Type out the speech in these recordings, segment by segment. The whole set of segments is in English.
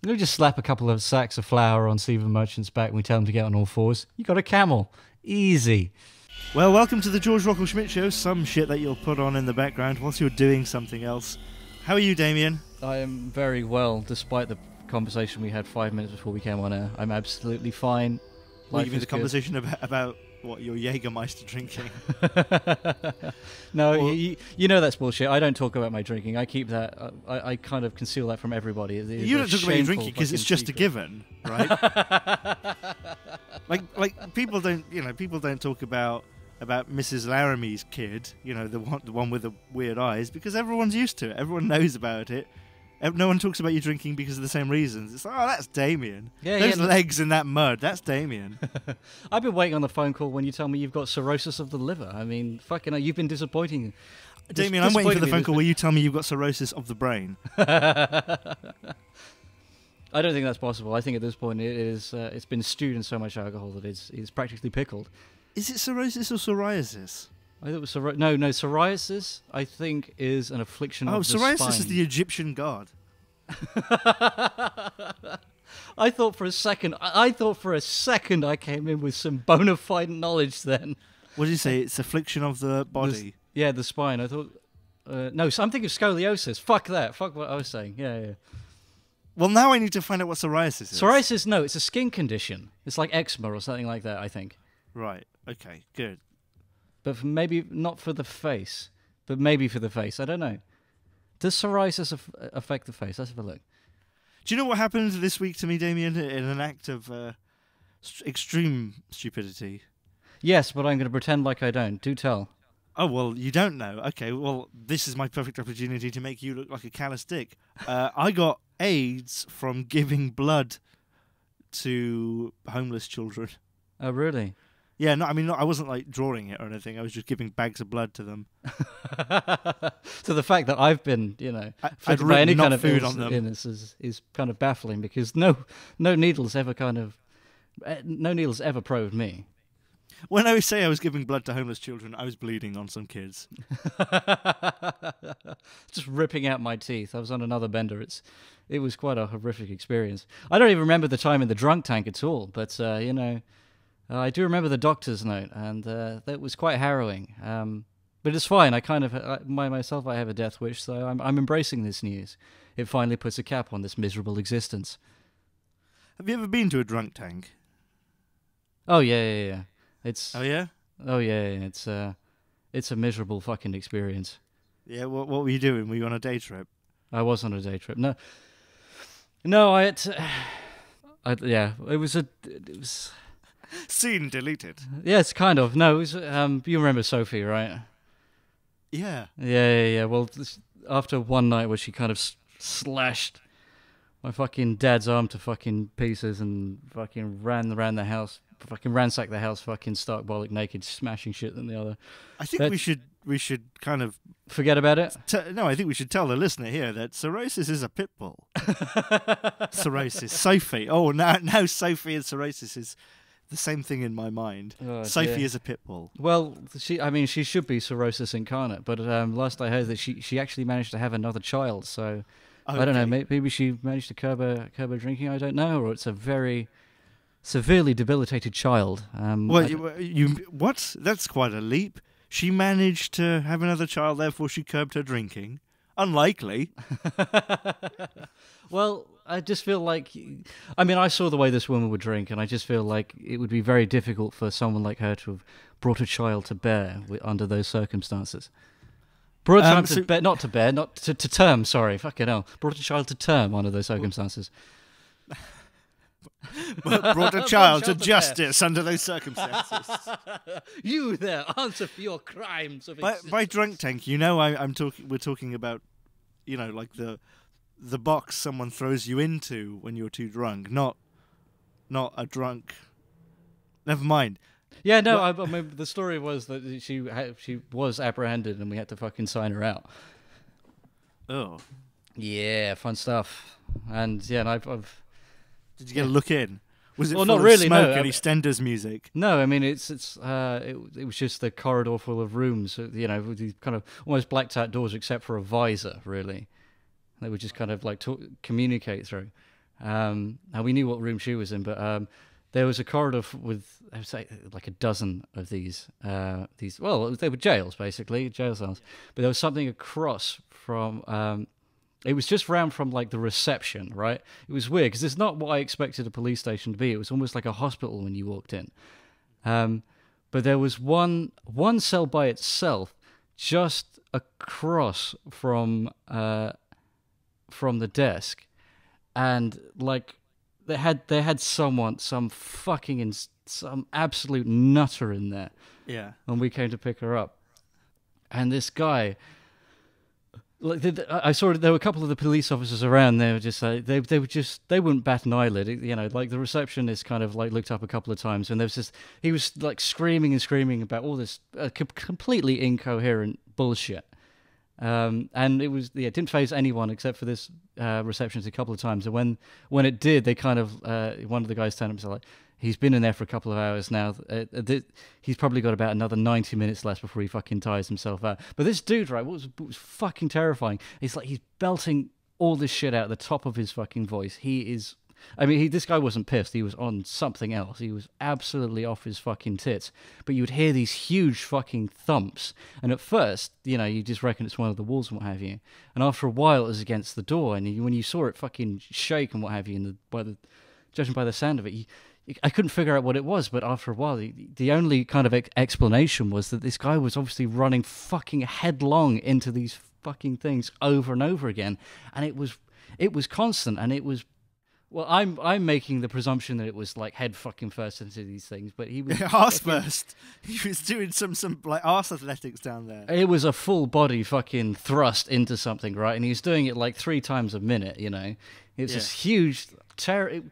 We just slap a couple of sacks of flour on Stephen Merchant's back and we tell him to get on all fours. You got a camel. Easy. Well, welcome to the Georg Rockall-Schmidt Show, some shit that you'll put on in the background whilst you're doing something else. How are you, Damien? I am very well, despite the conversation we had 5 minutes before we came on air. I'm absolutely fine. What, you mean the conversation about what, your Jägermeister drinking? No, you know that's bullshit. I don't talk about my drinking. I keep that. I kind of conceal that from everybody. You don't talk about your drinking because it's just secret. A given, right? like people don't talk about Mrs. Laramie's kid, the one with the weird eyes, because everyone's used to it. Everyone knows about it. No one talks about you drinking because of the same reasons. It's like, oh, that's Damien. Those legs in that mud, that's Damien. I've been waiting on the phone call when you tell me you've got cirrhosis of the liver. I mean, fucking hell, you've been disappointing. Damien, I'm waiting for the phone call where you tell me you've got cirrhosis of the brain. I don't think that's possible. I think at this point it's been stewed in so much alcohol that it's practically pickled. Is it cirrhosis or psoriasis? I thought it was psoriasis. I think is an affliction of the spine. Oh, psoriasis is the Egyptian god. I thought for a second I came in with some bona fide knowledge. Then what did you say? It's affliction of the body. The spine. I thought no. So I'm thinking of scoliosis. Fuck that. Fuck what I was saying. Yeah. Well, now I need to find out what psoriasis is. Psoriasis? No, it's a skin condition. It's like eczema or something like that. I think. Right. Okay. Good. But maybe not for the face, but maybe for the face. I don't know. Does psoriasis affect the face? Let's have a look. Do you know what happened this week to me, Damien, in an act of extreme stupidity? Yes, but I'm going to pretend like I don't. Do tell. Oh, well, you don't know. Okay, well, this is my perfect opportunity to make you look like a callous dick. I got AIDS from giving blood to homeless children. Oh, really? Yeah, no, I mean, I wasn't like drawing it or anything. I was just giving bags of blood to them. So the fact that I've been, I'd by any kind of food on them is kind of baffling because no needles ever probed me. When I say I was giving blood to homeless children, I was bleeding on some kids. Just ripping out my teeth. I was on another bender. It was quite a horrific experience. I don't even remember the time in the drunk tank at all, but I do remember the doctor's note, and that was quite harrowing. But it's fine. I kind of, myself, I have a death wish, so I'm embracing this news. It finally puts a cap on this miserable existence. Have you ever been to a drunk tank? Oh yeah. Oh yeah. Oh yeah. It's a miserable fucking experience. Yeah. What were you doing? Were you on a day trip? I was on a day trip. No. It was. Scene deleted. Yes, kind of. No, it was, you remember Sophie, right? Yeah. Yeah. Well, after one night where she kind of slashed my fucking dad's arm to fucking pieces and fucking ran around the house, fucking ransacked the house, fucking stark bollock naked, smashing shit than the other. I think we should kind of forget about it. No, I think we should tell the listener here that cirrhosis is a pit bull. Cirrhosis, Sophie. Oh, now Sophie and cirrhosis is the same thing in my mind. Oh, Sophie dear. is a pit bull. Well, she should be cirrhosis incarnate, but last I heard that she actually managed to have another child, so okay. I don't know, maybe she managed to curb her drinking, I don't know, or it's a very severely debilitated child. What? That's quite a leap. She managed to have another child, therefore she curbed her drinking. Unlikely. Well, I just feel like... I saw the way this woman would drink, and I just feel like it would be very difficult for someone like her to have brought a child to bear under those circumstances. Brought a child to term, sorry, fucking hell. Brought a child to term under those circumstances. Brought a child to justice under those circumstances. You there, answer for your crimes of existence. By drunk tank, we're talking about, like the box someone throws you into when you're too drunk, not a drunk. Never mind. Yeah, no, the story was that she was apprehended and we had to fucking sign her out. Oh. Yeah, fun stuff. And yeah, and I've Did you get a look in? Was it well, full not of really, smoke no. and EastEnders music? No, it was just the corridor full of rooms, with these kind of almost blacked out doors except for a visor, really. They would just kind of like communicate through. And we knew what room she was in, but there was a corridor with, I would say, like a dozen of these. Well, they were jails, basically, jail cells. But there was something across from... it was just round from, like, the reception, right? It was weird, because it's not what I expected a police station to be. It was almost like a hospital when you walked in. But there was one cell by itself, just across from the desk, and like they had some absolute nutter in there. Yeah. And we came to pick her up, and this guy, like I saw there were a couple of the police officers around. They were just like they wouldn't bat an eyelid. You know, like the receptionist kind of like looked up a couple of times, and there was just he was like screaming about all this completely incoherent bullshit. And it didn't faze anyone except for this receptionist a couple of times. And when it did, they kind of one of the guys turned up and said, like, he's been in there for a couple of hours now. He's probably got about another 90 minutes left before he fucking tires himself out. But this dude, right, what was fucking terrifying, he's belting all this shit out at the top of his fucking voice. This guy wasn't pissed. He was on something else. He was absolutely off his fucking tits. But you'd hear these huge fucking thumps. And at first, you know, you just reckon it's one of the walls and what have you. And after a while, it was against the door. And when you saw it fucking shake and what have you, judging by the sound of it, I couldn't figure out what it was. But after a while, the only kind of explanation was that this guy was obviously running fucking headlong into these fucking things over and over again. And it was constant, and it was... Well, I'm making the presumption that it was like head fucking first into these things, but he was arse first. He was doing some like arse athletics down there. It was a full body fucking thrust into something, right? And he was doing it like 3 times a minute. You know, it's this huge terror.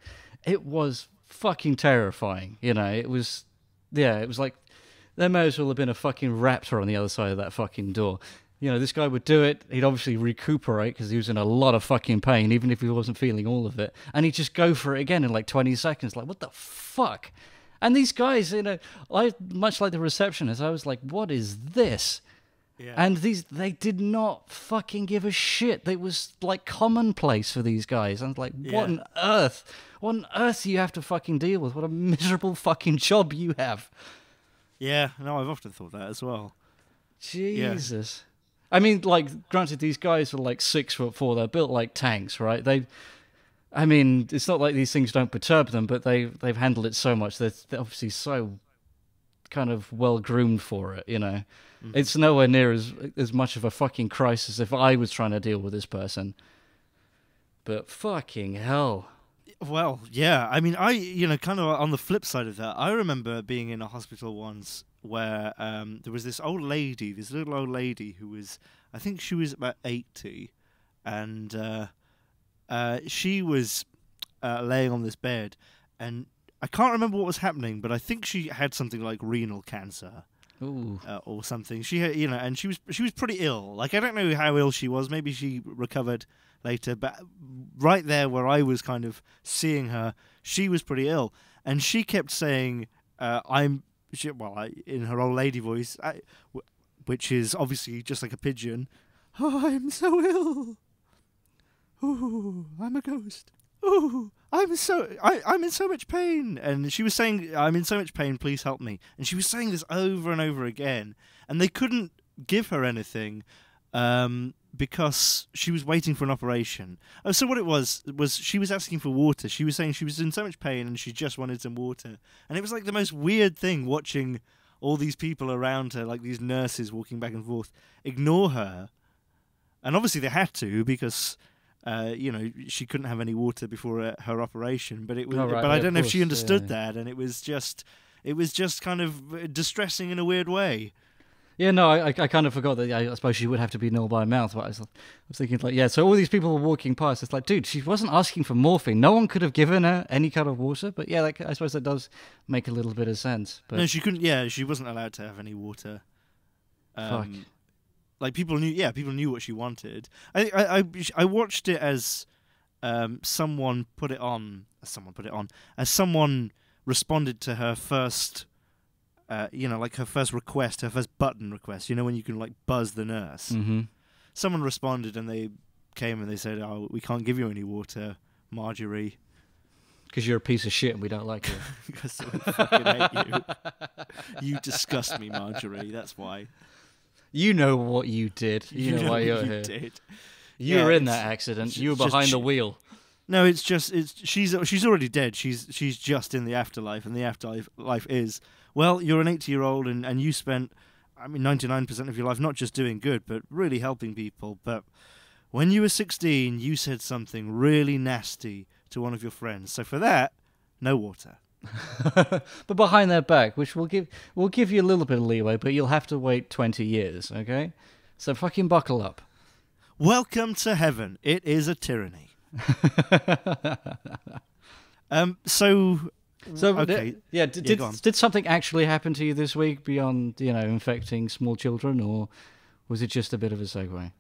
It was fucking terrifying. You know, it was like there may as well have been a fucking raptor on the other side of that fucking door. You know, this guy would do it. He'd obviously recuperate because he was in a lot of fucking pain, even if he wasn't feeling all of it. And he'd just go for it again in like 20 seconds. Like, what the fuck? And these guys, you know, much like the receptionist, I was like, what is this? Yeah. And they did not fucking give a shit. It was like commonplace for these guys. I was like, what on earth? What on earth do you have to fucking deal with? What a miserable fucking job you have. Yeah, no, I've often thought that as well. Jesus. Yeah. I mean, like, granted, these guys are like 6'4". They're built like tanks, right? It's not like these things don't perturb them, but they've handled it so much. They're obviously so kind of well groomed for it, you know. Mm-hmm. It's nowhere near as much of a fucking crisis if I was trying to deal with this person. But fucking hell. Well, yeah. I mean, kind of on the flip side of that, I remember being in a hospital once where there was this little old lady who was, I think she was about 80, and she was laying on this bed, and I can't remember what was happening, but I think she had something like renal cancer. Or something. She had, and she was pretty ill. Like, I don't know how ill she was. Maybe she recovered later, but right there where I was kind of seeing her, she was pretty ill, and she kept saying, in her old lady voice, which is obviously just like a pigeon, "Oh, I'm so ill. Ooh, I'm a ghost. Ooh, I'm in so much pain." And she was saying, "I'm in so much pain, please help me." And she was saying this over and over again, and they couldn't give her anything because she was waiting for an operation. Oh, so what it was she was asking for water. She was saying she was in so much pain and she just wanted some water. And it was like the most weird thing watching all these people around her, like these nurses walking back and forth, ignore her. And obviously they had to because she couldn't have any water before her operation. But I don't know if she understood that, and it was just kind of distressing in a weird way. Yeah, no, I kind of forgot that. I suppose she would have to be nil by mouth. But I was thinking, like, yeah. So all these people were walking past. It's like, dude, she wasn't asking for morphine. No one could have given her any kind of water. But yeah, like, I suppose that does make a little bit of sense. But no, she couldn't. Yeah, she wasn't allowed to have any water. Fuck. Like, people knew what she wanted. I watched it as someone put it on. As someone responded to her first. Like her first request, her first button request, when you can like buzz the nurse. Mm-hmm. Someone responded and they came and they said, "Oh, we can't give you any water. Marjorie. Because you're a piece of shit and we don't like you. Because we fucking hate you. You disgust me, Marjorie. That's why. You know what you did. You know why you're here. You were in that accident. You were behind the wheel. No, it's she's already dead. She's just in the afterlife, and the afterlife is, well, you're an 80-year-old and you spent, 99% of your life not just doing good, but really helping people. But when you were 16, you said something really nasty to one of your friends. So for that, no water. But behind their back, which we'll give you a little bit of leeway, but you'll have to wait 20 years, okay? So fucking buckle up. Welcome to heaven. It is a tyranny. So okay. Did something actually happen to you this week beyond, infecting small children, or was it just a bit of a segue?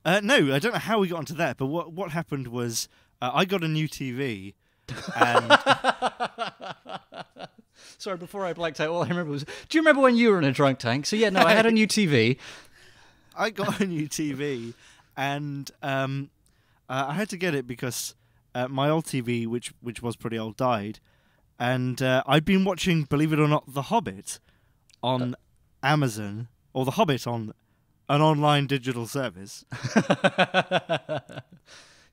No, I don't know how we got onto that, but what happened was I got a new TV. And sorry, before I blacked out, all I remember was, do you remember when you were in a drunk tank? So yeah, no, I had a new TV. I got a new TV, and I had to get it because my old TV, which was pretty old, died, and I'd been watching, believe it or not, The Hobbit on Amazon, or The Hobbit on an online digital service.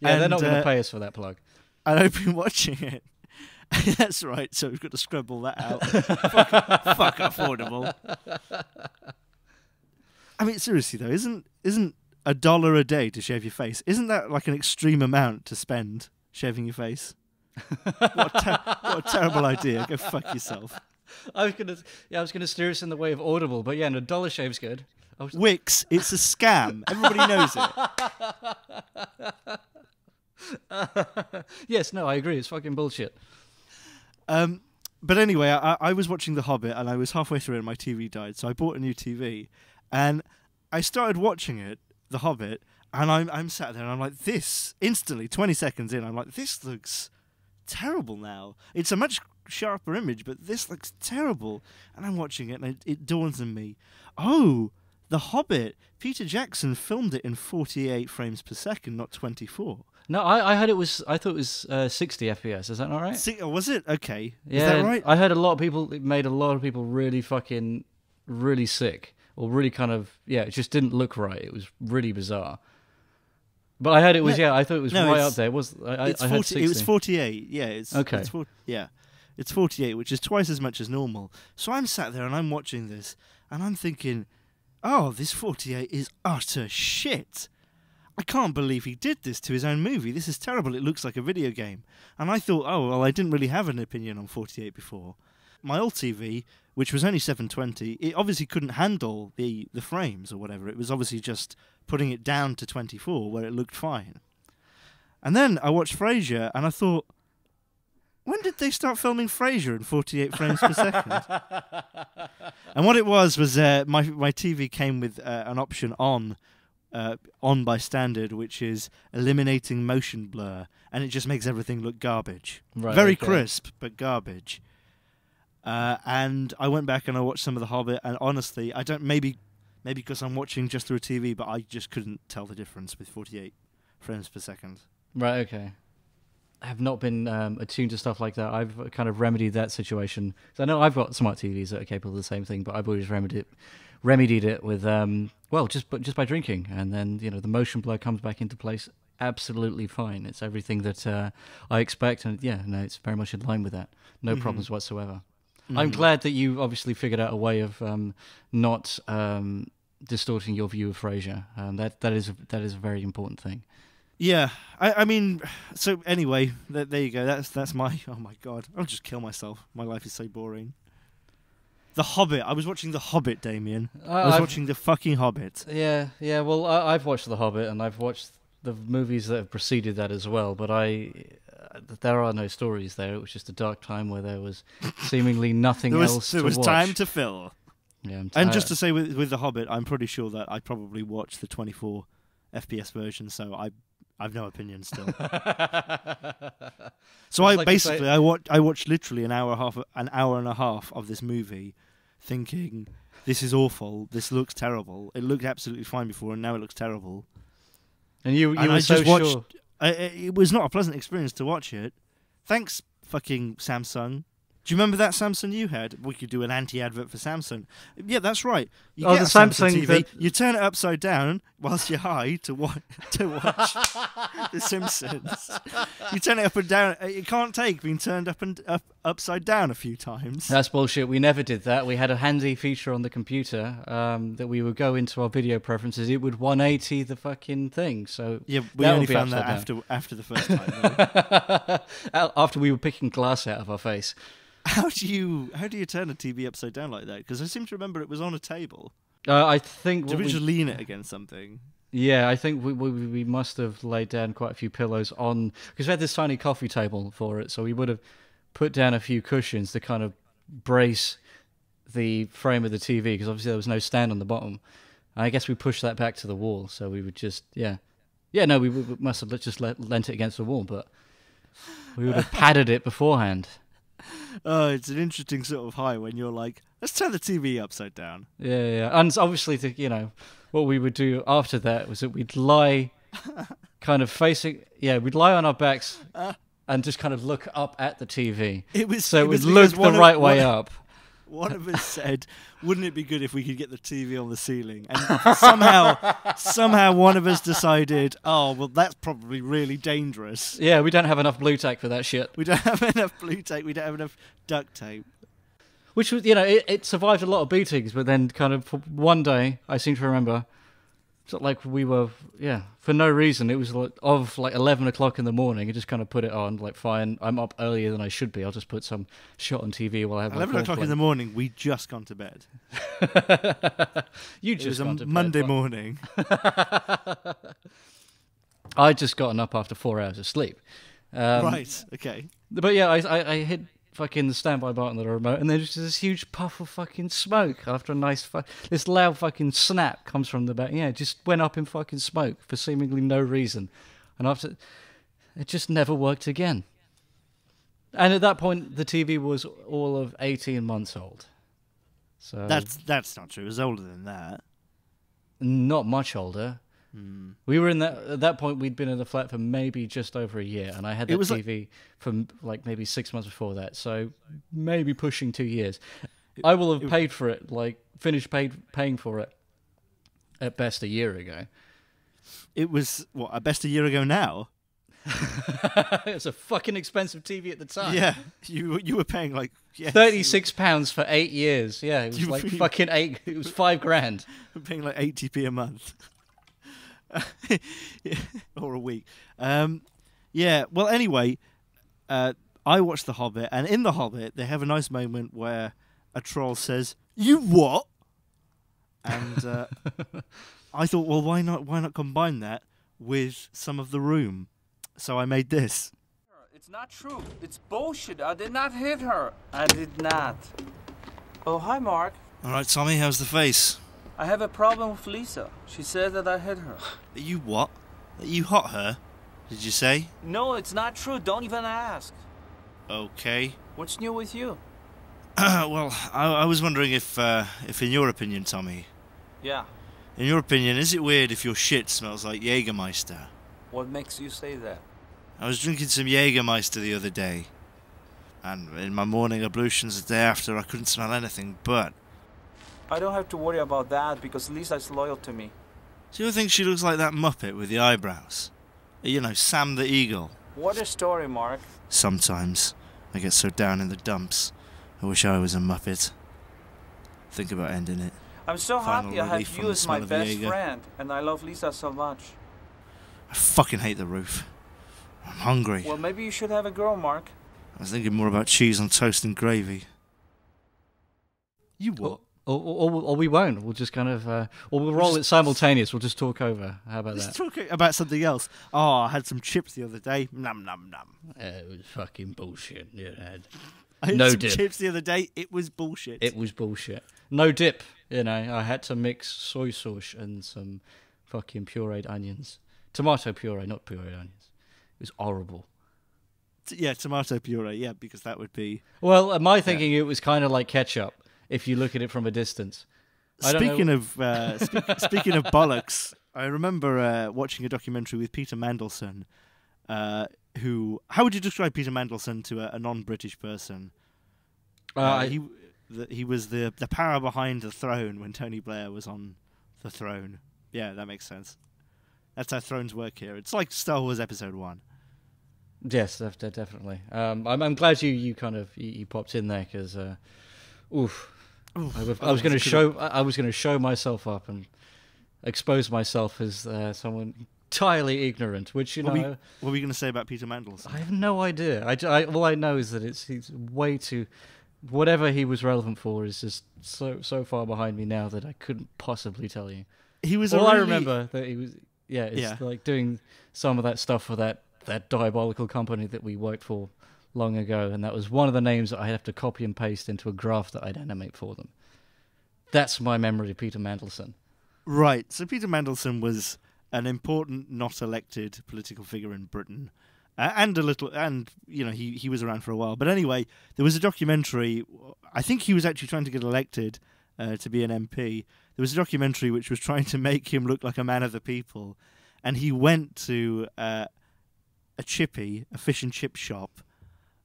They're not going to pay us for that plug. And I've been watching it. That's right, so we've got to scrabble that out. fuck affordable. Seriously though, isn't $1 a day to shave your face? Isn't that like an extreme amount to spend shaving your face? What a terrible idea. Go fuck yourself. I was gonna steer us in the way of Audible, but yeah, no, $1 shave's good. Wix, it's a scam. Everybody knows it. Yes, no, I agree. It's fucking bullshit. But anyway, I was watching The Hobbit and I was halfway through and my TV died, so I bought a new TV and I started watching it, The Hobbit, and I'm sat there and I'm like, this, instantly, 20 seconds in, I'm like, this looks terrible now. It's a much sharper image, but this looks terrible. And I'm watching it and it dawns on me, oh, The Hobbit, Peter Jackson filmed it in 48 frames per second, not 24. No, I thought it was 60 FPS. Is that not right? Was it? Okay. Yeah, is that right? I heard it made a lot of people really sick, or really kind of, it just didn't look right. It was really bizarre. But I heard it was, I thought it was right up there. It was, I heard 60. It was 48. Yeah, okay. It's 48, which is twice as much as normal. So I'm sat there and I'm watching this, and I'm thinking, oh, this 48 is utter shit. I can't believe he did this to his own movie. This is terrible. It looks like a video game. And I thought, oh, well, I didn't really have an opinion on 48 before. My old TV, which was only 720, it obviously couldn't handle the frames or whatever. It was obviously just putting it down to 24 where it looked fine. And then I watched Frasier and I thought, when did they start filming Frasier in 48 frames per second? And what it was my TV came with an option on by standard, which is eliminating motion blur, and it just makes everything look garbage. Right, very crisp, but garbage. And I went back and I watched some of The Hobbit, and honestly, I don't, maybe because I'm watching just through a TV, but I just couldn't tell the difference with 48 frames per second. Right, okay. I have not been attuned to stuff like that. I've kind of remedied that situation. So I know I've got smart TVs that are capable of the same thing, but I've always remedied it with just by drinking, and then the motion blur comes back into place absolutely fine. It's everything that I expect, and it's very much in line with that. No problems whatsoever. I'm glad that you obviously figured out a way of not distorting your view of Frasier. That is a very important thing. Yeah, I mean, so anyway, there you go. That's my, oh my god, I'll just kill myself. My life is so boring. The Hobbit. I was watching The Hobbit, Damien. I was watching the fucking Hobbit. Yeah. Well, I've watched The Hobbit, and I've watched the movies that have preceded that as well. But there are no stories there. It was just a dark time where there was seemingly nothing else to watch. There was time to fill. Yeah, and just to say, with The Hobbit, I'm pretty sure that I probably watched the 24 FPS version, so I've no opinion still. So I watched literally an hour and a half of this movie, thinking, this is awful. This looks terrible. It looked absolutely fine before, and now it looks terrible. And you were so sure. It was not a pleasant experience to watch it. Thanks, fucking Samsung. Do you remember that Samsung you had? We could do an anti-advert for Samsung. Yeah, that's right. You get the a Samsung Samsung TV, you turn it upside down whilst you're high to watch The Simpsons. You turn it up and down. It can't take being turned up and upside down a few times. That's bullshit. We never did that. We had a handy feature on the computer that we would go into our video preferences. It would 180 the fucking thing. So yeah, we only found that after the first time. After we were picking glass out of our face. How do you turn a TV upside down like that? Because I seem to remember it was on a table. I think... Did we just lean it against something? Yeah, I think we must have laid down quite a few pillows on... Because we had this tiny coffee table for it, so we would have put down a few cushions to kind of brace the frame of the TV, because obviously there was no stand on the bottom. And I guess we pushed that back to the wall, so we would just... Yeah, no, we must have just lent it against the wall, but we would have padded it beforehand. Oh, it's an interesting sort of high when you're like, let's turn the TV upside down. Yeah. And obviously, what we would do after that was that we'd lie kind of facing... Yeah, we'd lie on our backs and just kind of look up at the TV. It would look the right way up. One of us said, wouldn't it be good if we could get the TV on the ceiling? And somehow one of us decided, oh, well, that's probably really dangerous. Yeah, we don't have enough blue tack for that shit. We don't have enough blue tape. We don't have enough duct tape. Which was, it survived a lot of beatings, but then kind of for one day, I seem to remember, sort of like we were, for no reason. It was like 11 o'clock in the morning. I just kind of put it on, like, fine, I'm up earlier than I should be. I'll just put some shot on TV while I have 11 o'clock in the morning, we just gone to bed. You just gone to bed. Monday morning. I'd just gotten up after 4 hours of sleep. Right, okay. But yeah, I hit fucking the standby button on the remote, and there's just this huge puff of fucking smoke after a nice this loud fucking snap comes from the back. Yeah, it just went up in fucking smoke for seemingly no reason, and after it just never worked again. And at that point, the TV was all of 18 months old. So that's not true. It was older than that. Not much older. We were at that point, we'd been in the flat for maybe just over a year, and I had that TV from like maybe 6 months before that, so maybe pushing 2 years. I will have paid for it, finished paying for it at best a year ago. It was, at best a year ago now? It was a fucking expensive TV at the time. Yeah, you were paying like... Yes, £36 for 8 years. Yeah, it was fucking $8. It was $5,000. I'm paying like 80p a month. Or a week. Well, anyway, I watched The Hobbit, and in The Hobbit, they have a nice moment where a troll says, "You what?" And I thought, well, why not combine that with some of The Room? So I made this. It's not true. It's bullshit. I did not hit her. I did not. Oh, hi, Mark. All right, Tommy, how's the face? I have a problem with Lisa. She said that I hit her. That you what? That you hot her? Did you say? No, it's not true. Don't even ask. Okay. What's new with you? Well, I was wondering if in your opinion, Tommy... Yeah. In your opinion, is it weird if your shit smells like Jägermeister? What makes you say that? I was drinking some Jägermeister the other day. And in my morning ablutions the day after, I couldn't smell anything but... I don't have to worry about that because Lisa's loyal to me. Do you think she looks like that Muppet with the eyebrows? You know, Sam the Eagle. What a story, Mark. Sometimes I get so down in the dumps. I wish I was a Muppet. Think about ending it. I'm so happy I have you as my best friend, and I love Lisa so much. I fucking hate the roof. I'm hungry. Well, maybe you should have a girl, Mark. I was thinking more about cheese on toast and gravy. You what? Or we won't. We'll just kind of... or we'll roll it simultaneous. We'll just talk over. How about that? Just talk about something else. Oh, I had some chips the other day. Nom, nom, nom. It was fucking bullshit. I had no some dip. chips the other day. It was bullshit. It was bullshit. No dip. I had to mix soy sauce and some fucking pureed onions. Tomato puree, not pureed onions. It was horrible. Yeah, tomato puree. Yeah, because that would be... Well, my thinking, it was kind of like ketchup. If you look at it from a distance. Speaking of bollocks, I remember watching a documentary with Peter Mandelson who... How would you describe Peter Mandelson to a non-British person? He was the power behind the throne when Tony Blair was on the throne. Yeah, that makes sense. That's how thrones work here. It's like Star Wars Episode 1. Yes, definitely. I'm glad you kind of you popped in there because, I was going to show myself up and expose myself as someone entirely ignorant. Which What were you going to say about Peter Mandelson? I have no idea. All I know is that he's way too. Whatever he was relevant for is just so far behind me now that I couldn't possibly tell you. I remember that he was like doing some of that stuff for that diabolical company that we worked for long ago, and that was one of the names that I have to copy and paste into a graph that I'd animate for them. That's my memory of Peter Mandelson. Right. So Peter Mandelson was an important, not elected political figure in Britain. He was around for a while. But anyway, there was a documentary. I think he was actually trying to get elected to be an MP. There was a documentary which was trying to make him look like a man of the people. And he went to a fish and chip shop,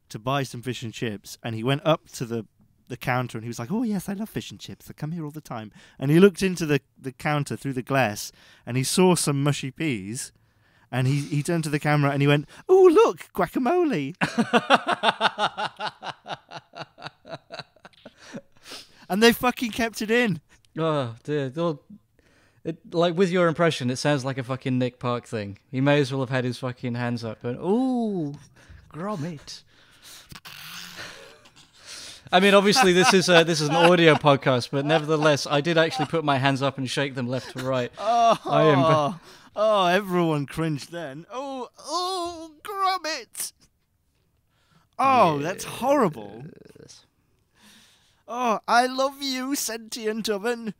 to buy some fish and chips. And he went up to the counter and he was like, "Oh, yes, I love fish and chips. I come here all the time." And he looked into the counter through the glass and he saw some mushy peas. And he turned to the camera and he went, "Oh, look, guacamole." And they fucking kept it in. Oh, dear. Like, with your impression, it sounds like a fucking Nick Park thing. He may as well have had his fucking hands up and, "Ooh, grommet." I mean, obviously, this is an audio podcast, but nevertheless, I did actually put my hands up and shake them left to right. Oh, everyone cringed then. Oh, grommet! Oh, yes. That's horrible. Oh, I love you, sentient oven.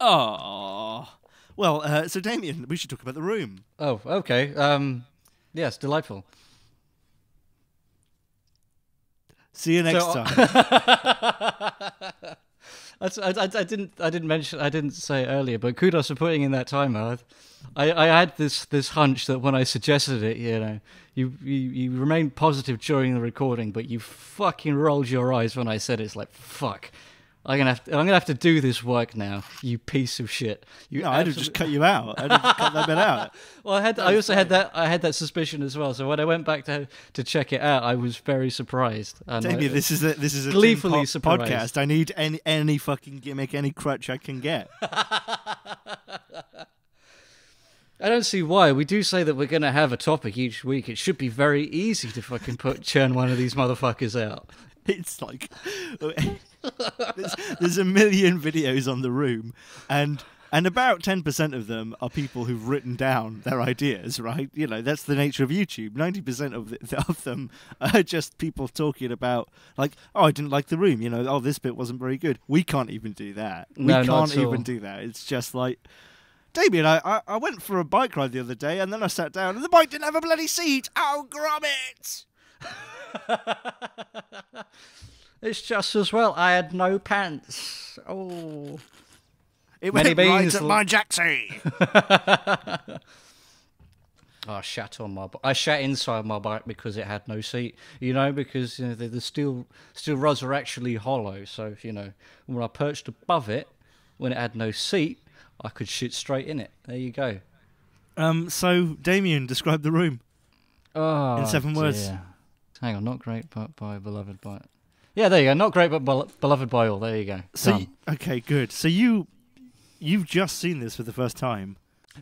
Oh. Well, so Damien, we should talk about The Room. Oh, okay. Yes, delightful. See you next time. I didn't say it earlier, but kudos for putting in that timer. I had this hunch that when I suggested it, you remained positive during the recording, but you fucking rolled your eyes when I said it. It's like, fuck. I'm gonna have to do this work now, you piece of shit. I'd have just cut you out. I'd have just cut that bit out. Well, I also had that suspicion as well. So when I went back to check it out, I was very surprised. Damien, this is a gleefully surprised podcast. I need any fucking gimmick, any crutch I can get. I don't see why. We do say that we're going to have a topic each week. It should be very easy to fucking churn one of these motherfuckers out. It's like there's a million videos on The Room, and about 10% of them are people who've written down their ideas, right? That's the nature of YouTube. 90% of them are just people talking about, like, "Oh, I didn't like The Room," "Oh, this bit wasn't very good." We can't even do that. We can't even do that. It's just like, Damien, I went for a bike ride the other day, and then I sat down, and the bike didn't have a bloody seat. Oh, grommet! It's just as well I had no pants. Oh, it went right at my jacksie. I shat inside my bike because it had no seat. Because the steel rods are actually hollow. So when I perched above it, when it had no seat, I could shit straight in it. There you go. So Damien, describe The Room. Oh, in 7 words. Hang on, not great, but beloved by. Yeah, there you go. Not great, but beloved by all. There you go. So okay, good. So you've just seen this for the first time.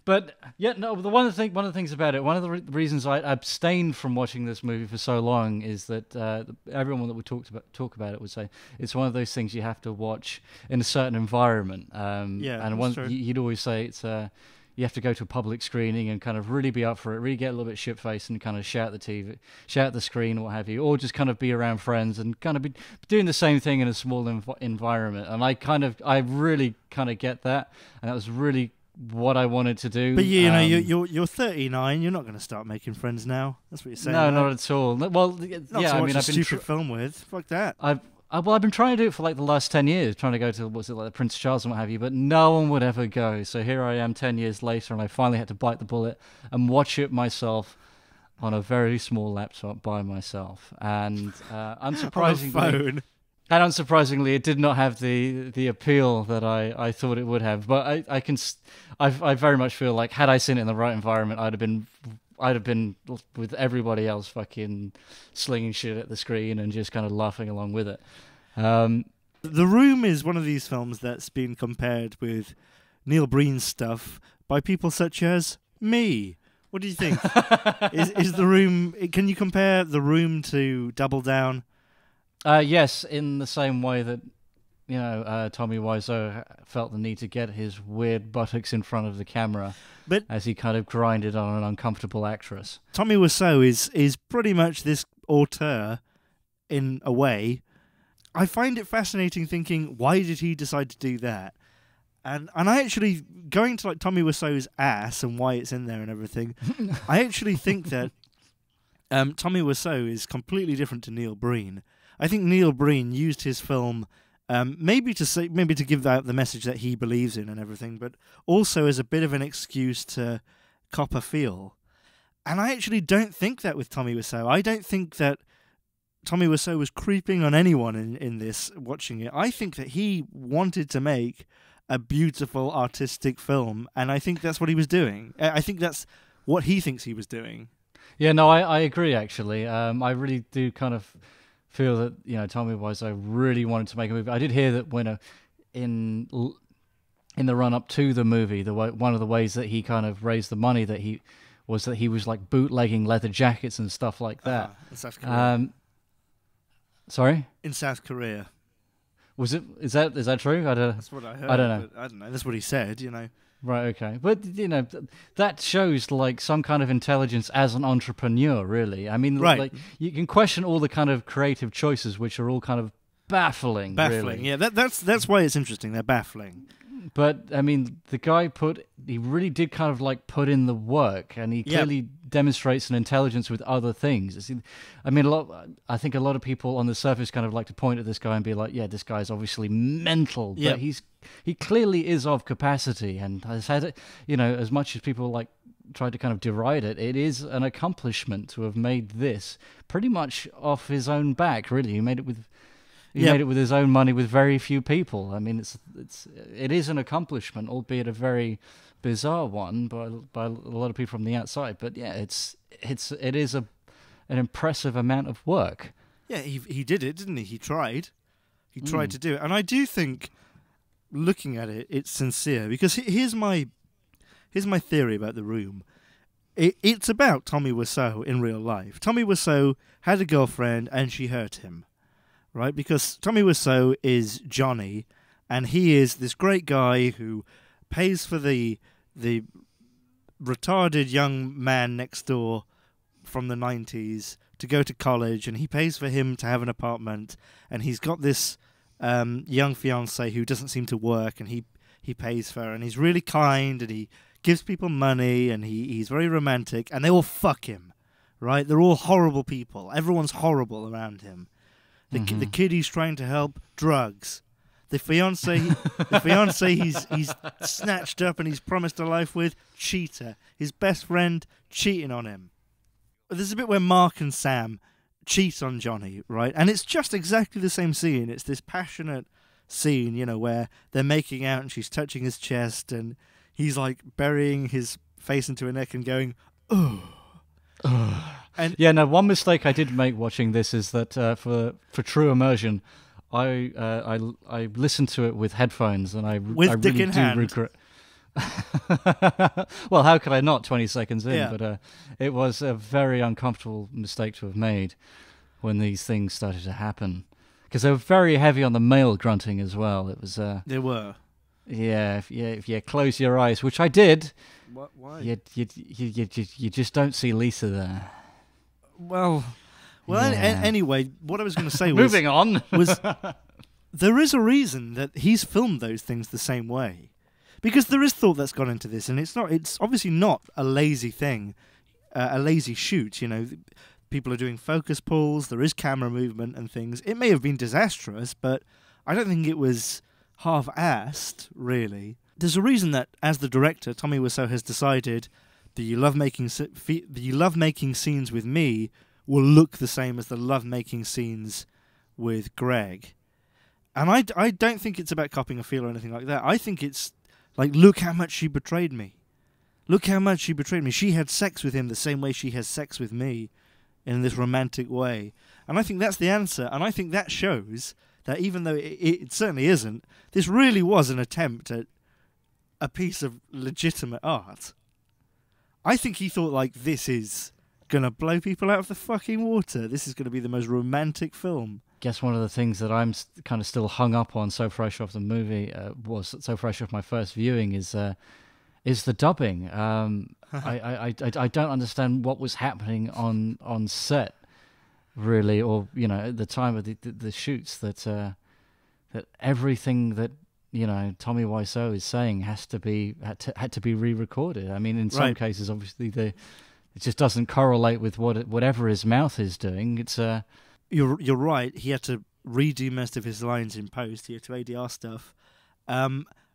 But one of the things about it, one of the reasons I abstained from watching this movie for so long is that everyone that would talk about it would say it's one of those things you have to watch in a certain environment. You'd always say it's you have to go to a public screening and kind of really be up for it, really get a little bit shit-faced and kind of shout at the TV, shout at the screen or what have you, or just kind of be around friends and kind of be doing the same thing in a small environment. And I really kind of get that, and that was really what I wanted to do. But you're 39. You're not going to start making friends now. That's what you're saying. No, not at all. Well, I've been stupid film with. Fuck that. Well, I've been trying to do it for like the last 10 years, trying to go to, what's it, like Prince Charles and what have you, but no one would ever go. So here I am 10 years later, and I finally had to bite the bullet and watch it myself on a very small laptop by myself. And unsurprisingly, it did not have the appeal that I thought it would have. But I very much feel like had I seen it in the right environment, I'd have been with everybody else fucking slinging shit at the screen and just kind of laughing along with it. The Room is one of these films that's been compared with Neil Breen's stuff by people such as me. What do you think? Is The Room... Can you compare The Room to Double Down? Yes, in the same way that, Tommy Wiseau felt the need to get his weird buttocks in front of the camera as he kind of grinded on an uncomfortable actress. Tommy Wiseau is pretty much this auteur in a way. I find it fascinating thinking, why did he decide to do that? And I actually, going to like Tommy Wiseau's ass and why it's in there and everything, I actually think that Tommy Wiseau is completely different to Neil Breen. I think Neil Breen used his film maybe to give out the message that he believes in and everything, but also as a bit of an excuse to cop a feel. And I actually don't think that with Tommy Wiseau. I don't think that Tommy Wiseau was creeping on anyone in this, watching it. I think that he wanted to make a beautiful artistic film, and I think that's what he was doing. I think that's what he thinks he was doing. Yeah, no, I agree, actually. I really do kind of feel that, Tommy Wiseau really wanted to make a movie. I did hear that when in the run-up to the movie, one of the ways that he kind of raised the money that he was like bootlegging leather jackets and stuff like that. In South Korea. Sorry? In South Korea. Was it? Is that true? That's what I heard. I don't know. I don't know. That's what he said. Right. Okay. But that shows like some kind of intelligence as an entrepreneur. Really. I mean, right. Like you can question all the kind of creative choices, which are all kind of baffling. Baffling. Really. Yeah. That's why it's interesting. They're baffling. But I mean, the guy he really did kind of like put in the work, and he clearly demonstrates an intelligence with other things. I mean, I think a lot of people on the surface kind of like to point at this guy and be like, "Yeah, this guy's obviously mental," but he clearly is of capacity, and has had it. As much as people like try to kind of deride it, it is an accomplishment to have made this pretty much off his own back. Really, he made it with. He made it with his own money with very few people. I mean, it is an accomplishment, albeit a very bizarre one by a lot of people from the outside. But yeah, it is an impressive amount of work. Yeah, he did it, didn't he? He tried. He tried to do it, and I do think, looking at it, it's sincere. Because here's my theory about The Room. It's about Tommy Wiseau in real life. Tommy Wiseau had a girlfriend, and she hurt him. Right, because Tommy Wiseau is Johnny, and he is this great guy who pays for the retarded young man next door from the 90s to go to college, and he pays for him to have an apartment, and he's got this young fiancée who doesn't seem to work, and he pays for her, and he's really kind, and he gives people money, and he's very romantic, and they all fuck him, right? They're all horrible people. Everyone's horrible around him. The kid he's trying to help, drugs. The fiancé he's snatched up and he's promised a life with, cheater. His best friend cheating on him. There's a bit where Mark and Sam cheat on Johnny, right? And it's just exactly the same scene. It's this passionate scene, where they're making out and she's touching his chest and he's like burying his face into her neck and going, oh. And one mistake I did make watching this is that for true immersion, I listened to it with headphones, and I dick really in do hand. regret. Well, how could I not? 20 seconds in, Yeah. But it was a very uncomfortable mistake to have made when these things started to happen, because they were very heavy on the male grunting as well. It was. They were. Yeah, if you close your eyes, which I did. What? Why? You just don't see Lisa there. Well. Anyway, what I was going to say was moving on. was there is a reason that he's filmed those things the same way, because there is thought that's gone into this, and it's obviously not a lazy thing, a lazy shoot. people are doing focus pulls, there is camera movement and things. It may have been disastrous, but I don't think it was half-assed, really. There's a reason that, as the director, Tommy Wiseau has decided the you love making scenes with me will look the same as the love-making scenes with Greg. And I don't think it's about copying a feel or anything like that. I think it's like, look how much she betrayed me. Look how much she betrayed me. She had sex with him the same way she has sex with me, in this romantic way. And I think that's the answer. And I think that shows that even though it certainly isn't, this really was an attempt at a piece of legitimate art. I think he thought, like, this is going to blow people out of the fucking water. This is going to be the most romantic film. Guess one of the things that I'm kind of still hung up on so fresh off the movie, was so fresh off my first viewing, is the dubbing. I don't understand what was happening on set, really, or at the time of the shoots, that everything that Tommy Wiseau is saying had to be re-recorded. I mean, in some cases, obviously, it just doesn't correlate with whatever his mouth is doing. It's You're right. He had to redo most of his lines in post. He had to ADR stuff.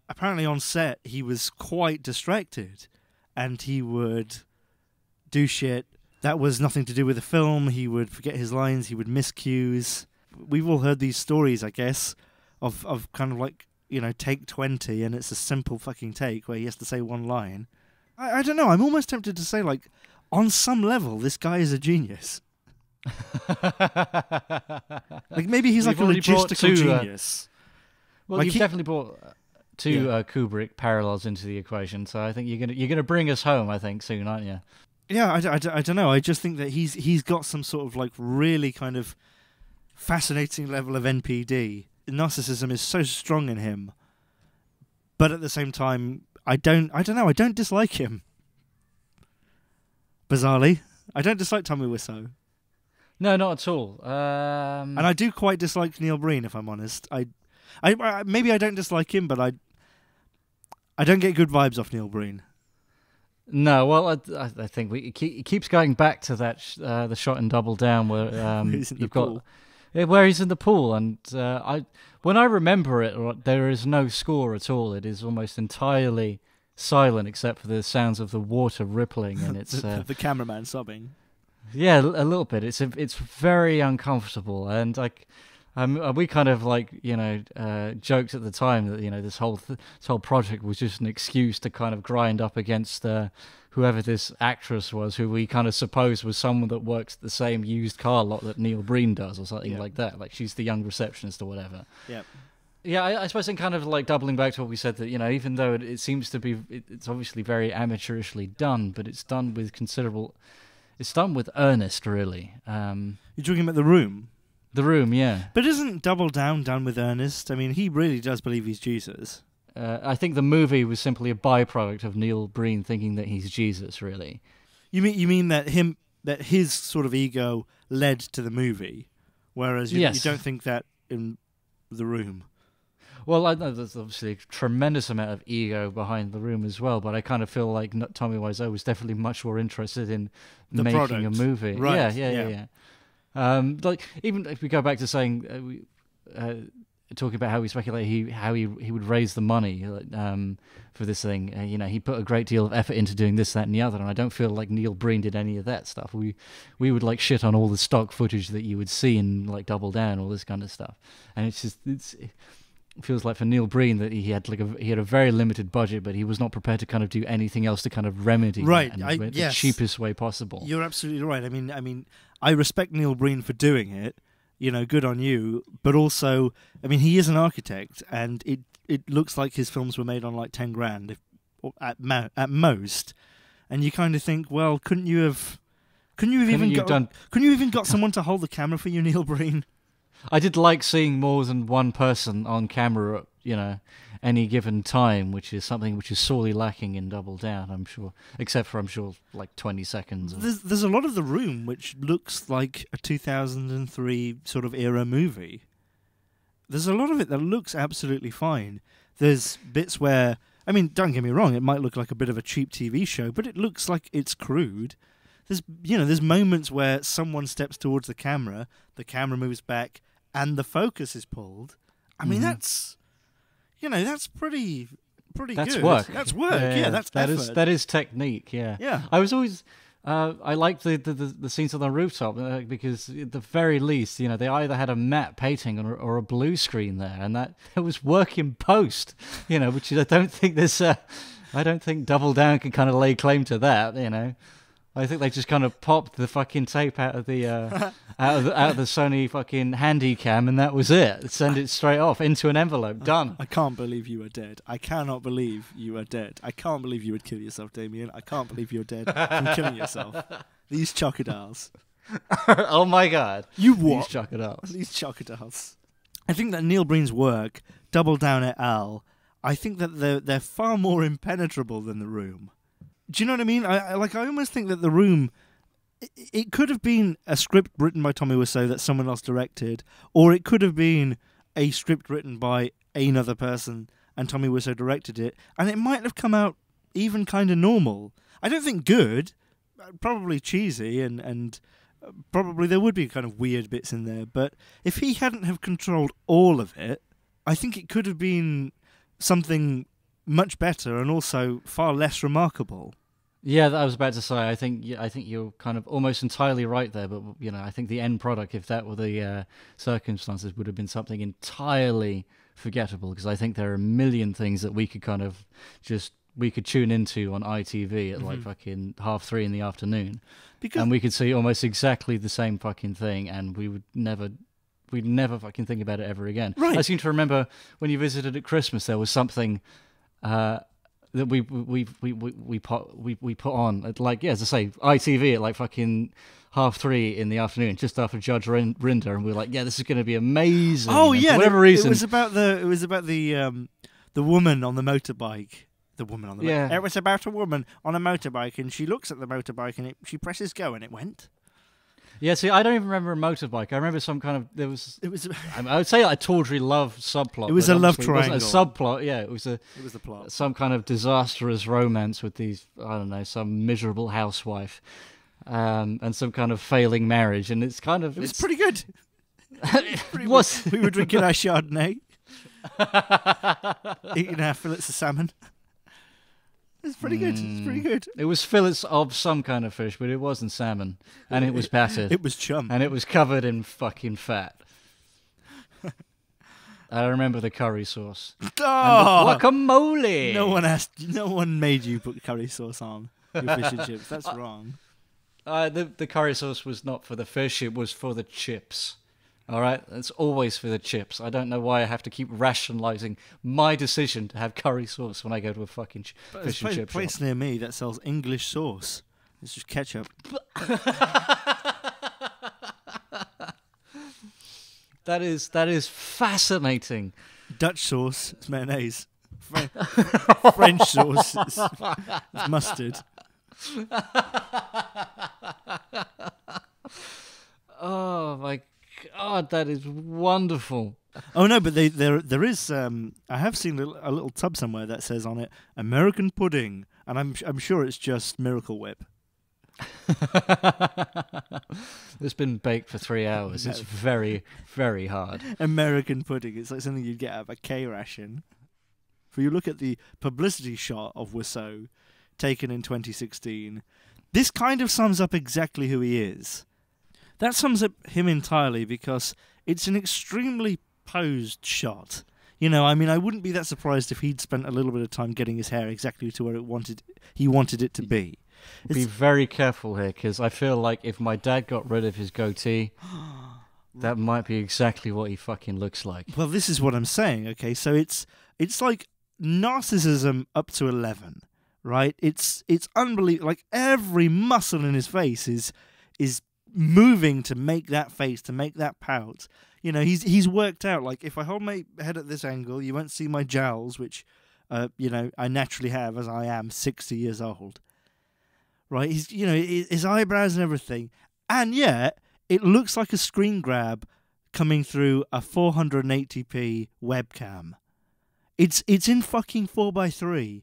Apparently on set he was quite distracted, and he would do shit that was nothing to do with the film. He would forget his lines. He would miss cues. We've all heard these stories, I guess, of kind of like, take 20, and it's a simple fucking take where he has to say one line. I don't know. I'm almost tempted to say, like, on some level, this guy is a genius. Like, maybe he's like a logistical genius. Well, like you've definitely brought two Kubrick parallels into the equation, so I think you're gonna bring us home, I think, soon, aren't you? Yeah, I don't know. I just think that he's got some sort of like really kind of fascinating level of NPD. Narcissism is so strong in him, but at the same time, I don't know. I don't dislike him. Bizarrely, I don't dislike Tommy Wiseau. No, not at all. And I do quite dislike Neil Breen, if I'm honest. I maybe I don't dislike him, but I don't get good vibes off Neil Breen. No, well, I think it keeps going back to that the shot in Double Down where he's in the pool. Where he's in the pool, and when I remember it, there is no score at all. It is almost entirely silent, except for the sounds of the water rippling, and it's the cameraman sobbing. Yeah, a little bit. It's very uncomfortable, and like. We kind of joked at the time that this whole project was just an excuse to kind of grind up against whoever this actress was, who we kind of supposed was someone that works at the same used car lot that Neil Breen does, or something like that. Like she's the young receptionist or whatever. Yeah. Yeah, I suppose in kind of like doubling back to what we said, that even though it seems to be, it's obviously very amateurishly done, but it's done with it's done with earnest, really. You're talking about The Room. The Room, yeah. But isn't Double Down done with earnest? I mean, he really does believe he's Jesus. I think the movie was simply a byproduct of Neil Breen thinking that he's Jesus, really. You mean that his sort of ego led to the movie, whereas you don't think that in The Room? Well, I know there's obviously a tremendous amount of ego behind The Room as well, but I kind of feel like Tommy Wiseau was definitely much more interested in making a movie. Right. Yeah. Like, even if we go back to saying, talking about how we speculate how he would raise the money for this thing, he put a great deal of effort into doing this, that, and the other, and I don't feel like Neil Breen did any of that stuff. We would like shit on all the stock footage that you would see in like Double Down, all this kind of stuff, and it feels like for Neil Breen that he had a very limited budget, but he was not prepared to kind of do anything else to kind of remedy that in the cheapest way possible. You're absolutely right. I mean, I respect Neil Breen for doing it. Good on you. But also, I mean, he is an architect, and it looks like his films were made on like 10 grand at most. And you kind of think, well, couldn't you have even got someone to hold the camera for you, Neil Breen? I did like seeing more than one person on camera at, any given time, which is something which is sorely lacking in Double Down, I'm sure. Except for, I'm sure, like 20 seconds. There's a lot of The Room which looks like a 2003 sort of era movie. There's a lot of it that looks absolutely fine. There's bits where, I mean, don't get me wrong, it might look like a bit of a cheap TV show, but it looks like it's crude. there's moments where someone steps towards the camera moves back, and the focus is pulled. I mean, that's pretty That's good. work. That's work. Yeah, that's effort. That is technique. Yeah. Yeah. I was always. I liked the scenes on the rooftop because at the very least, they either had a matte painting or a blue screen there, and that it was work in post, which I don't think I don't think Double Down can kind of lay claim to that, I think they just kind of popped the fucking tape out of the out of the Sony fucking handy cam, and that was it. Send it straight off into an envelope. Done. I can't believe you are dead. I cannot believe you are dead. I can't believe you would kill yourself, Damien. I can't believe you're dead from killing yourself. These chocodiles. Oh my god. You what? These chocodiles. These chocodiles. I think that Neil Breen's work, Double Down et al., I think that they're far more impenetrable than The Room. Do you know what I mean? I almost think that The Room, it could have been a script written by Tommy Wiseau that someone else directed, or it could have been a script written by another person and Tommy Wiseau directed it, and it might have come out even kind of normal. I don't think good, probably cheesy, and probably there would be kind of weird bits in there, but if he hadn't have controlled all of it, I think it could have been something much better and also far less remarkable. Yeah, I was about to say. I think you're kind of almost entirely right there. But I think the end product, if that were the circumstances, would have been something entirely forgettable. Because I think there are a million things that we could tune into on ITV at like fucking 3:30 in the afternoon, and we could see almost exactly the same fucking thing, and we'd never fucking think about it ever again. Right. I seem to remember when you visited at Christmas, there was something that we put on at, like, as I say, ITV at like fucking 3:30 in the afternoon, just after Judge Rinder, and we were like, yeah, this is going to be amazing. Oh and yeah, for whatever reason, it was about the woman on the motorbike. The woman on the yeah. It was about a woman on a motorbike, and she looks at the motorbike, and she presses go, and it went. Yeah, see, I don't even remember a motorbike. I remember some kind of I would say a tawdry love subplot. It was a love triangle. It wasn't a subplot. Yeah, it was the plot. Some kind of disastrous romance with some miserable housewife, and some kind of failing marriage, and it's pretty good. We were drinking our Chardonnay, eating our fillets of salmon. It's pretty good. It's pretty good. It was fillets of some kind of fish, but it wasn't salmon. And it was battered. It was chum. And it was covered in fucking fat. I remember the curry sauce. Oh! And the guacamole! No one made you put curry sauce on your fish and chips. That's wrong. The curry sauce was not for the fish, it was for the chips. All right? It's always for the chips. I don't know why I have to keep rationalising my decision to have curry sauce when I go to a fucking fish and chip shop. Place near me that sells English sauce. It's just ketchup. That is fascinating. Dutch sauce is mayonnaise. French sauce is mustard. Oh my God, that is wonderful. Oh no, but there is. I have seen a little tub somewhere that says on it American pudding, and I'm sure it's just Miracle Whip. It's been baked for 3 hours. It's very, very hard. American pudding. It's like something you'd get out of a K ration. If you look at the publicity shot of Wiseau, taken in 2016, this kind of sums up exactly who he is. That sums up him entirely because it's an extremely posed shot. I mean, I wouldn't be that surprised if he'd spent a little bit of time getting his hair exactly to where he wanted it to be. Be very careful here, because I feel like if my dad got rid of his goatee, that might be exactly what he fucking looks like. Well, this is what I'm saying, okay? So it's like narcissism up to 11, right? It's unbelievable. Like, every muscle in his face is moving to make that face, to make that pout. He's worked out, like, if I hold my head at this angle, you won't see my jowls, which, I naturally have as I am 60 years old. Right? His eyebrows and everything. And yet, it looks like a screen grab coming through a 480p webcam. It's in fucking 4:3.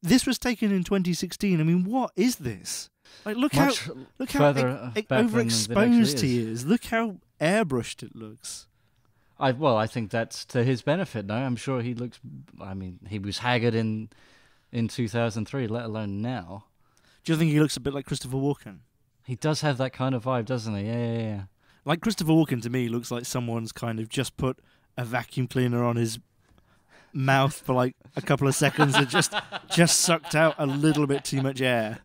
This was taken in 2016. I mean, what is this? Like, look Much how further back than it overexposed actually he is. Look how airbrushed it looks. I think that's to his benefit. No, I'm sure he looks. I mean, he was haggard in 2003, let alone now. Do you think he looks a bit like Christopher Walken? He does have that kind of vibe, doesn't he? Yeah. Like, Christopher Walken to me looks like someone's kind of just put a vacuum cleaner on his mouth for like a couple of seconds and just sucked out a little bit too much air.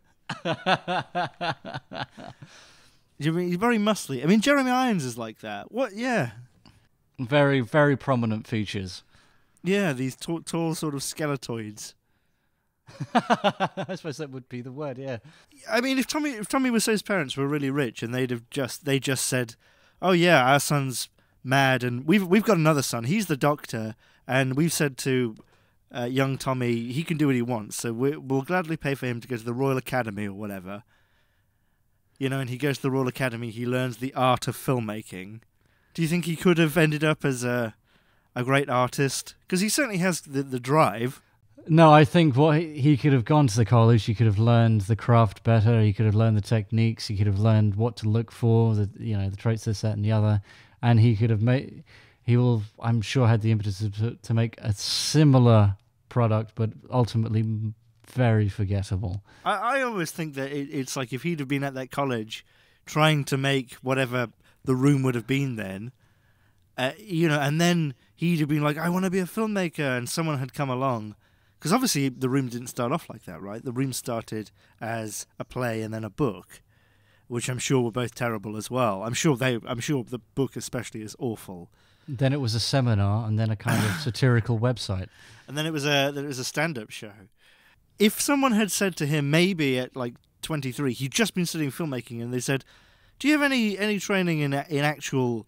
You mean he's very muscly? I mean, Jeremy Irons is like that. What? Yeah. Very, very prominent features. Yeah, these tall sort of skeletoids. I suppose that would be the word. Yeah. I mean, if Tommy Wiseau's parents were really rich and they just said, "Oh yeah, our son's mad, and we've got another son. He's the doctor, and we've said to young Tommy he can do what he wants, so we'll gladly pay for him to go to the Royal Academy or whatever." You know, and he goes to the Royal Academy. He learns the art of filmmaking. Do you think he could have ended up as a great artist? Because he certainly has the drive. No, I think he could have gone to the college. He could have learned the craft better. He could have learned the techniques. He could have learned what to look for. The traits, this, that, and the other. And he could have made. He will, I'm sure, had the impetus to make a similar product, but ultimately very forgettable. I always think that it's like if he'd have been at that college, trying to make whatever the Room would have been then, and then he'd have been like, "I want to be a filmmaker," and someone had come along. Because obviously The Room didn't start off like that, right? The Room started as a play and then a book, which I'm sure were both terrible as well. I'm sure the book especially is awful. Then it was a seminar, and then a kind of satirical website, and then it was a stand-up show. If someone had said to him, maybe at like 23, he'd just been studying filmmaking, and they said, "Do you have any training in actual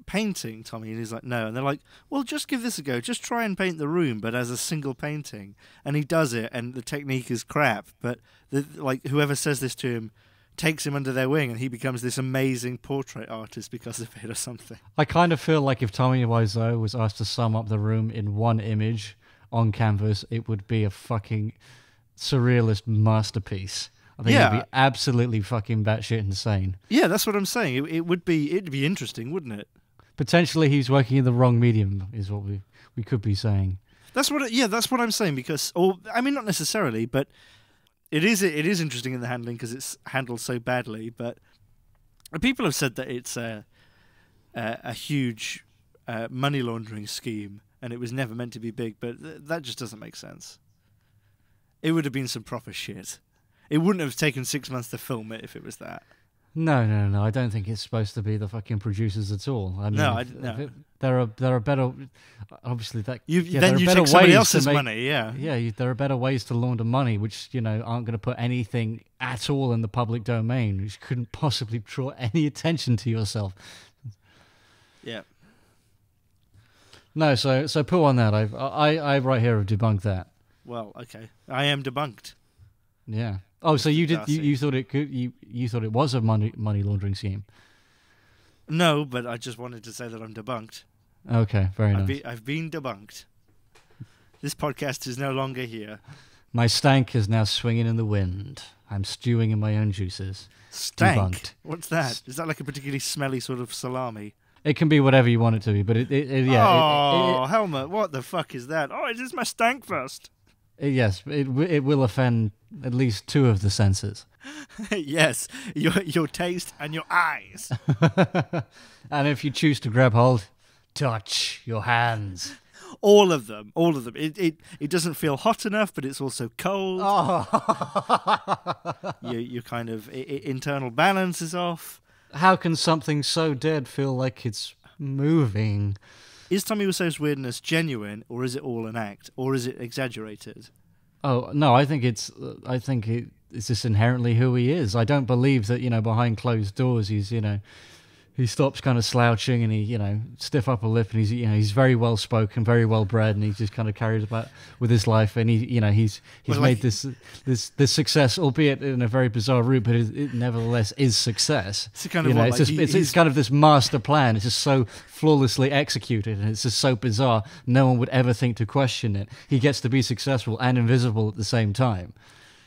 painting, Tommy?" And he's like, "No." And they're like, "Well, just give this a go. Just try and paint The Room, but as a single painting." And he does it, and the technique is crap. But whoever says this to him takes him under their wing, and he becomes this amazing portrait artist because of it or something. I kind of feel like if Tommy Wiseau was asked to sum up The Room in one image on canvas, it would be a fucking surrealist masterpiece. I think it'd be absolutely fucking batshit insane. Yeah, that's what I'm saying. It'd be interesting, wouldn't it? Potentially he's working in the wrong medium, is what we could be saying. That's what I'm saying, because, or I mean, not necessarily, but it is interesting in the handling because it's handled so badly. But people have said that it's a huge money laundering scheme, and it was never meant to be big. But that just doesn't make sense. It would have been some proper shit. It wouldn't have taken 6 months to film it if it was that. No. I don't think it's supposed to be the fucking producers at all. I mean, no. There are better. Obviously, that you take somebody else's money. Yeah. There are better ways to launder money, which aren't going to put anything at all in the public domain, which couldn't possibly draw any attention to yourself. Yeah. No, so poo on that. I right here have debunked that. Well, okay, I am debunked. Yeah. Oh, so you did? You thought it could? You thought it was a money laundering scheme? No, but I just wanted to say that I'm debunked. Okay, very nice. I've been debunked. This podcast is no longer here. My stank is now swinging in the wind. I'm stewing in my own juices. Stank? Debunked. What's that? Is that like a particularly smelly sort of salami? It can be whatever you want it to be, but Helmut, what the fuck is that? Oh, it is my stank fest. Yes, it will offend at least two of the senses. Yes, your taste and your eyes. And if you choose to grab hold, touch your hands. All of them. It doesn't feel hot enough, but it's also cold. Oh. You kind of internal balance is off. How can something so dead feel like it's moving? Is Tommy Wiseau's weirdness genuine, or is it all an act, or is it exaggerated? Oh no, I think it's just inherently who he is. I don't believe that behind closed doors he stops kind of slouching and he stiff upper lip, and he's very well spoken, very well bred, and he just kind of carries about with his life, and he's made this success, albeit in a very bizarre route, but it nevertheless is success. It's kind of it's kind of this master plan. It's just so flawlessly executed, and it's just so bizarre. No one would ever think to question it. He gets to be successful and invisible at the same time.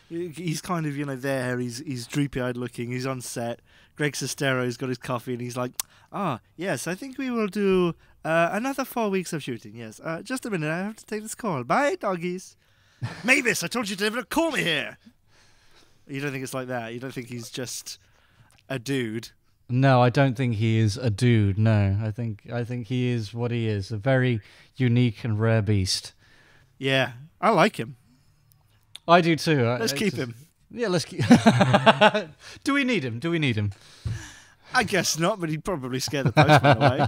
He's kind of, there. He's droopy-eyed looking. He's on set. Greg Sestero's got his coffee, and he's like, yes, I think we will do another 4 weeks of shooting, yes. Just a minute, I have to take this call. Bye, doggies. Mavis, I told you to never call me here. You don't think it's like that? You don't think he's just a dude? No, I don't think he is a dude, no. I think he is what he is, a very unique and rare beast. Yeah, I like him. I do too. Let's keep him. Yeah, let's keep... Do we need him? I guess not, but he'd probably scare the postman away.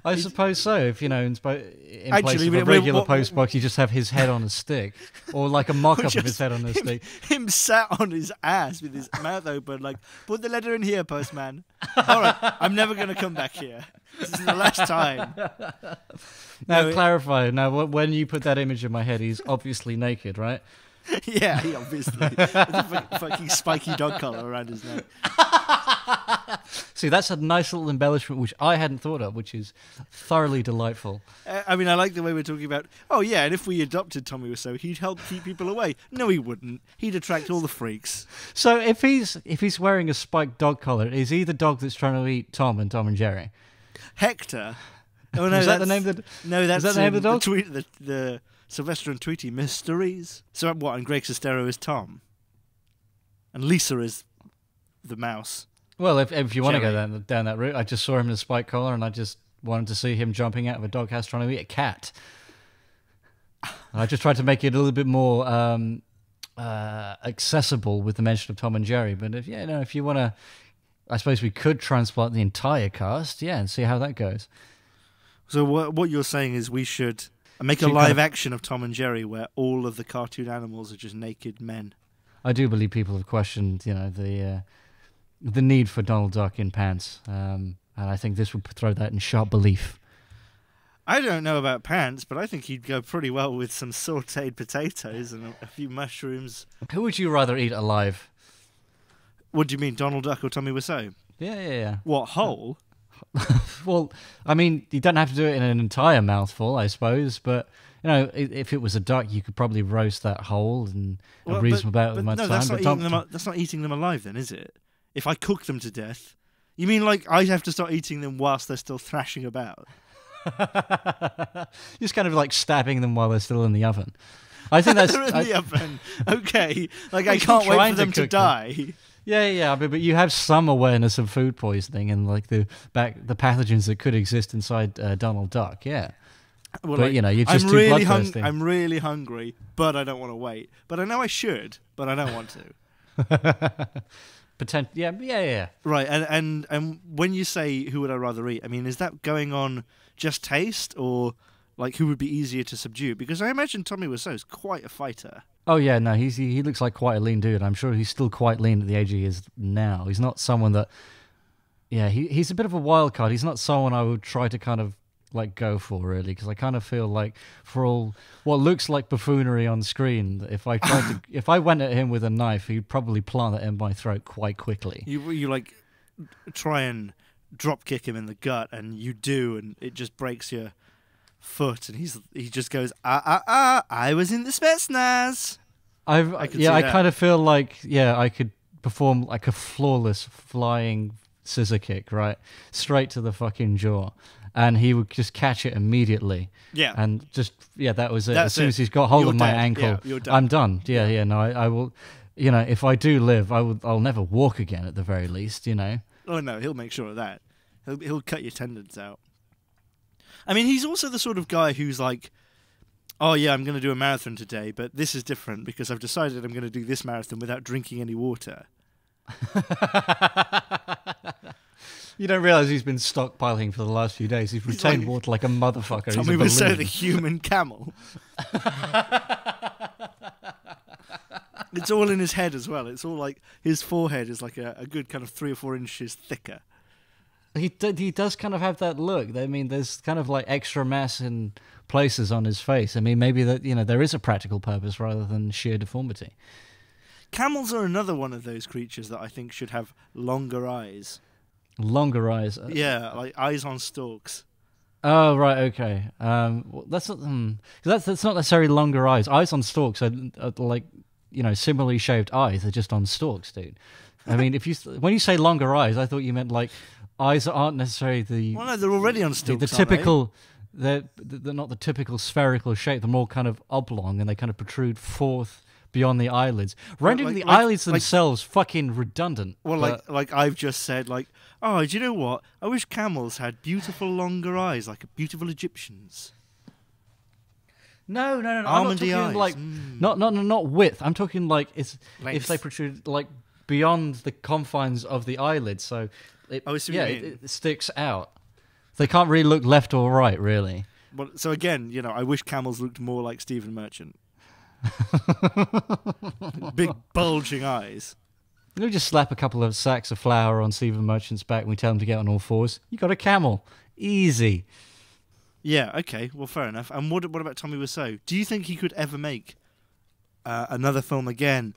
I suppose so. If, in place Actually, of a regular postbox, you just have his head on a stick. Or like a mock-up of his head on a stick. Him sat on his ass with his mouth open, like, put the letter in here, postman. All right, I'm never going to come back here. This is the last time. Now, clarify. Now, when you put that image in my head, he's obviously naked, right? Yeah, he obviously. With a fucking spiky dog collar around his neck. See, that's a nice little embellishment which I hadn't thought of, which is thoroughly delightful. I like the way we're talking about, and if we adopted Tommy Wiseau, he'd help keep people away. No, he wouldn't. He'd attract all the freaks. So if he's wearing a spiked dog collar, is he the dog that's trying to eat Tom and Jerry? Hector. Oh no, is that the name of the? No, that's is that the name of the dog? The Sylvester and Tweety mysteries. So what? And Greg Sestero is Tom, and Lisa is the mouse. Well, if you want to go down that route, I just saw him in a spiked collar, and I just wanted to see him jumping out of a doghouse trying to eat a cat. I just tried to make it a little bit more accessible with the mention of Tom and Jerry. But if you want to, I suppose we could transplant the entire cast, and see how that goes. So what you're saying is we should make a live action of Tom and Jerry where all of the cartoon animals are just naked men. I do believe people have questioned, the need for Donald Duck in pants, and I think this would throw that in sharp belief. I don't know about pants, but I think he'd go pretty well with some sautéed potatoes and a few mushrooms. Who would you rather eat alive? What do you mean, Donald Duck or Tommy Wiseau? Yeah. What, whole? Well, I mean, you don't have to do it in an entire mouthful, I suppose, but if it was a duck, you could probably roast that whole in a reasonable amount of time. That's not eating them alive, then, is it? If I cook them to death, you mean like I have to start eating them whilst they're still thrashing about? Just kind of like stabbing them while they're still in the oven. I think that's they're in the oven. Okay, like I can't wait for them to die. Yeah, but you have some awareness of food poisoning and like the pathogens that could exist inside Donald Duck. Yeah, well, but you're just too bloodthirsty. I'm really hungry, but I don't want to wait. But I know I should, but I don't want to. Yeah. Right, and when you say who would I rather eat, I mean, is that going on just taste or like who would be easier to subdue? Because I imagine Tommy Wiseau is quite a fighter. Oh yeah, no, he looks like quite a lean dude. I'm sure he's still quite lean at the age he is now. He's not someone that, he's a bit of a wild card. He's not someone I would try to kind of like go for really, because I kind of feel like for all what looks like buffoonery on screen, if I went at him with a knife, he'd probably plant it in my throat quite quickly. You like try and drop kick him in the gut, and you do, and it just breaks your foot, and he just goes I was in the Spetsnaz. I kind of feel like I could perform like a flawless flying scissor kick right straight to the fucking jaw, and he would just catch it immediately. Yeah, and just that was it. As soon as he's got hold of my ankle, I'm done. No, I will. If I do live, I'll never walk again at the very least. Oh no, he'll make sure of that. He'll cut your tendons out. I mean, he's also the sort of guy who's like, oh yeah, I'm going to do a marathon today, but this is different because I've decided I'm going to do this marathon without drinking any water. You don't realise he's been stockpiling for the last few days. He's retained water like a motherfucker. Tommy Wiseau, the human camel. It's all in his head as well. It's all like his forehead is like a good kind of 3 or 4 inches thicker. He does kind of have that look. I mean, there's kind of like extra mass in places on his face. I mean, maybe that there is a practical purpose rather than sheer deformity. Camels are another one of those creatures that I think should have longer eyes. Longer eyes? Yeah, like eyes on stalks. Oh right, okay. Well, that's not 'cause that's not necessarily longer eyes. Eyes on stalks are like similarly shaped eyes. They're just on stalks, dude. I mean, when you say longer eyes, I thought you meant like eyes that aren't necessarily the Well, no, they're already on stalks. the typical. They're not the typical spherical shape. They're more kind of oblong, and they kind of protrude forth beyond the eyelids, rendering the eyelids themselves fucking redundant. Well, like I've just said, like, oh, do you know what? I wish camels had beautiful longer eyes, like beautiful Egyptians. No. I'm not Almondy talking eyes. like not width. I'm talking like if they protrude like beyond the confines of the eyelid, so it sticks out. They can't really look left or right, really. Well, so again, I wish camels looked more like Stephen Merchant. Big bulging eyes. We just slap a couple of sacks of flour on Stephen Merchant's back and we tell him to get on all fours. You got a camel. Easy. Yeah, okay, well, fair enough. And what about Tommy Wiseau? Do you think he could ever make another film again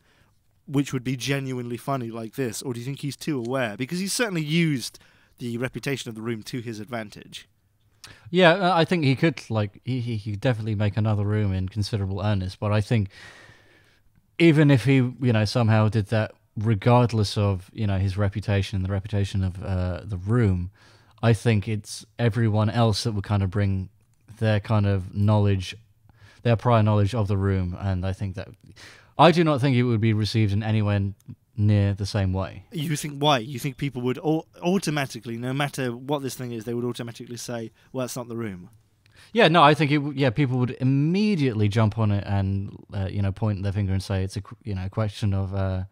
which would be genuinely funny like this? Or do you think he's too aware? Because he's certainly used the reputation of The Room to his advantage. Yeah, I think he could, he could definitely make another Room in considerable earnest. But I think even if he, somehow did that, regardless of, his reputation and the reputation of The Room, I think it's everyone else that would kind of bring their kind of knowledge, their prior knowledge of The Room. And I think that, I do not think it would be received in anywhere near the same way. You think why? You think people would automatically, no matter what this thing is, they would automatically say, well, it's not The Room? Yeah, no, I think people would immediately jump on it and, point their finger and say it's a question of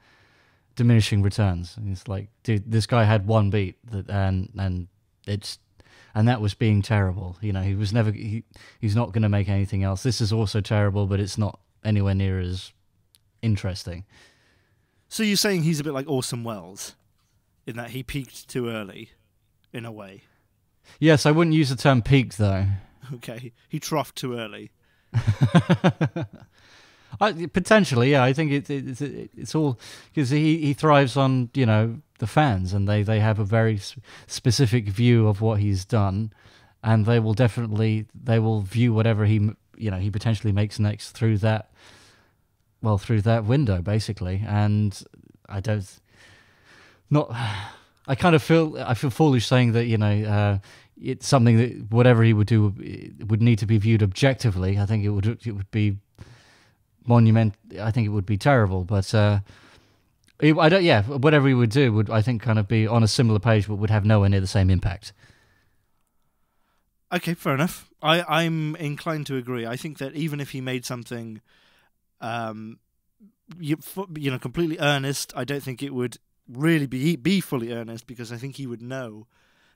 diminishing returns. And it's like, dude, this guy had one beat and that was being terrible. He was never, he's not going to make anything else. This is also terrible, but it's not anywhere near as interesting. So you're saying he's a bit like Orson Welles, in that he peaked too early, in a way? Yes, I wouldn't use the term peaked, though. Okay, he troughed too early. Potentially, yeah. I think it's all because he thrives on the fans, and they have a very specific view of what he's done, and they will view whatever he potentially makes next through that window, basically. And I feel foolish saying that it's something that whatever he would do would need to be viewed objectively. I think it would be monument. I think it would be terrible, but whatever he would do would, I think, kind of be on a similar page, but would have nowhere near the same impact. Okay, fair enough. I'm inclined to agree. I think that even if he made something, completely earnest, I don't think it would really be fully earnest, because I think he would know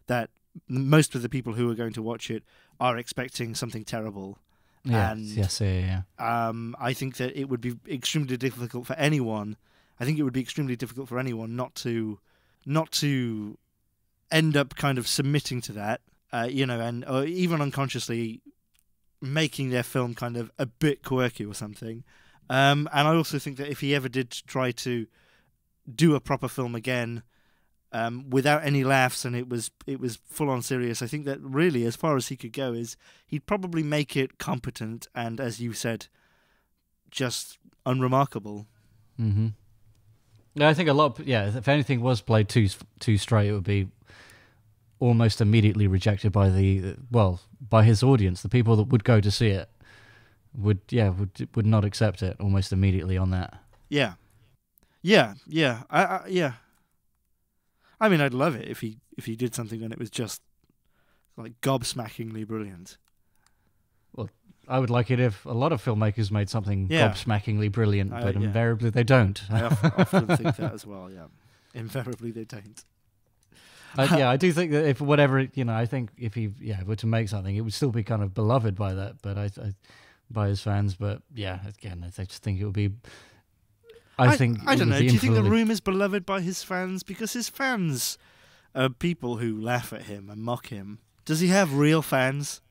that most of the people who are going to watch it are expecting something terrible. Yes. I think that it would be extremely difficult for anyone. I think it would be extremely difficult for anyone not to end up kind of submitting to that, or even unconsciously making their film kind of a bit quirky or something. And I also think that if he ever did try to do a proper film again, without any laughs, and it was full on serious, I think that really, as far as he could go, is he'd probably make it competent and, as you said, just unremarkable. Mm-hmm. Yeah, I think if anything was played too straight, it would be almost immediately rejected by by his audience. The people that would go to see it would not accept it almost immediately on that. Yeah. I mean, I'd love it if he did something and it was just like gobsmackingly brilliant. Well, I would like it if a lot of filmmakers made something gobsmackingly brilliant, but invariably they don't. I often think that as well. Yeah, invariably they don't. I do think that if whatever I think if he were to make something, it would still be kind of beloved by by his fans. But again, I just think it would be. I don't know. Do you think The Room is beloved by his fans? Because his fans are people who laugh at him and mock him. Does he have real fans?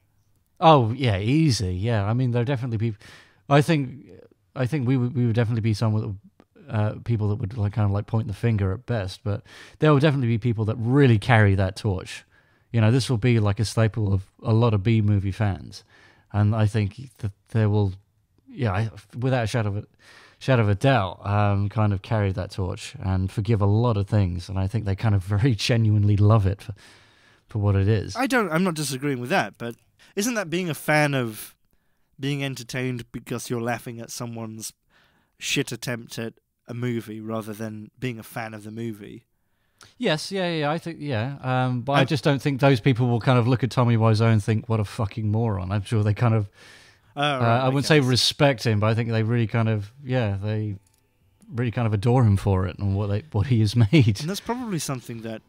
Oh yeah, easy. Yeah, I mean, there are definitely people. I think we would definitely be some people that would kind of point the finger at best, but there will definitely be people that really carry that torch. this will be like a staple of a lot of B movie fans, and I think that there will, without a shadow of a doubt, kind of carry that torch and forgive a lot of things, and I think they kind of very genuinely love it for what it is. I'm not disagreeing with that, but isn't that being a fan of being entertained because you're laughing at someone's shit attempt at a movie rather than being a fan of the movie? Yes, I think, but I just don't think those people will kind of look at Tommy Wiseau and think, what a fucking moron. I'm sure they kind of, I wouldn't say respect him, but I think they really kind of, they really kind of adore him for it and what he has made. And that's probably something that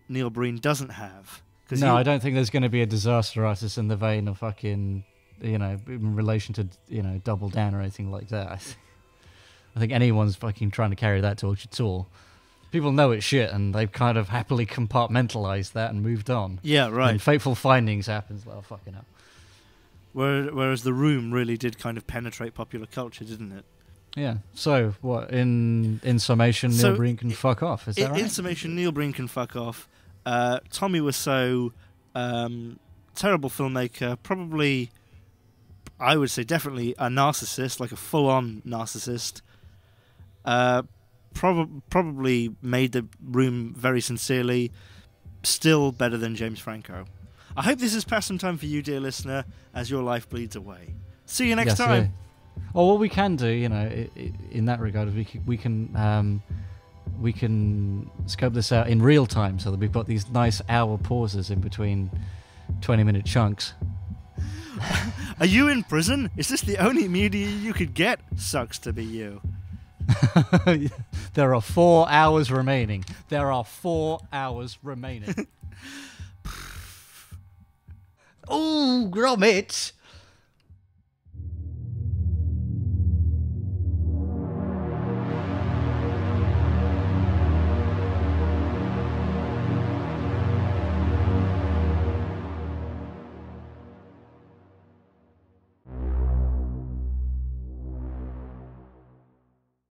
Neil Breen doesn't have. No, I don't think there's going to be a disaster artist in the vein of fucking, in relation to, Double Down or anything like that. I think anyone's fucking trying to carry that torch at all. People know it's shit, and they've kind of happily compartmentalized that and moved on. Yeah, right. And Fateful Findings happens, well, fucking hell. Whereas The Room really did kind of penetrate popular culture, didn't it? Yeah. So, what, in summation, Neil Breen can fuck off, is that right? In summation, Neil Breen can fuck off. Tommy Wiseau, terrible filmmaker, probably, I would say definitely a narcissist, like a full-on narcissist. Probably made The Room very sincerely. Still better than James Franco. I hope this has passed some time for you, dear listener, as your life bleeds away. See you next time. Yeah. Or what we can do, in that regard, is we can scope this out in real time, so that we've got these nice hour pauses in between 20-minute chunks. Are you in prison? Is this the only media you could get? Sucks to be you. There are 4 hours remaining. Oh, Gromit!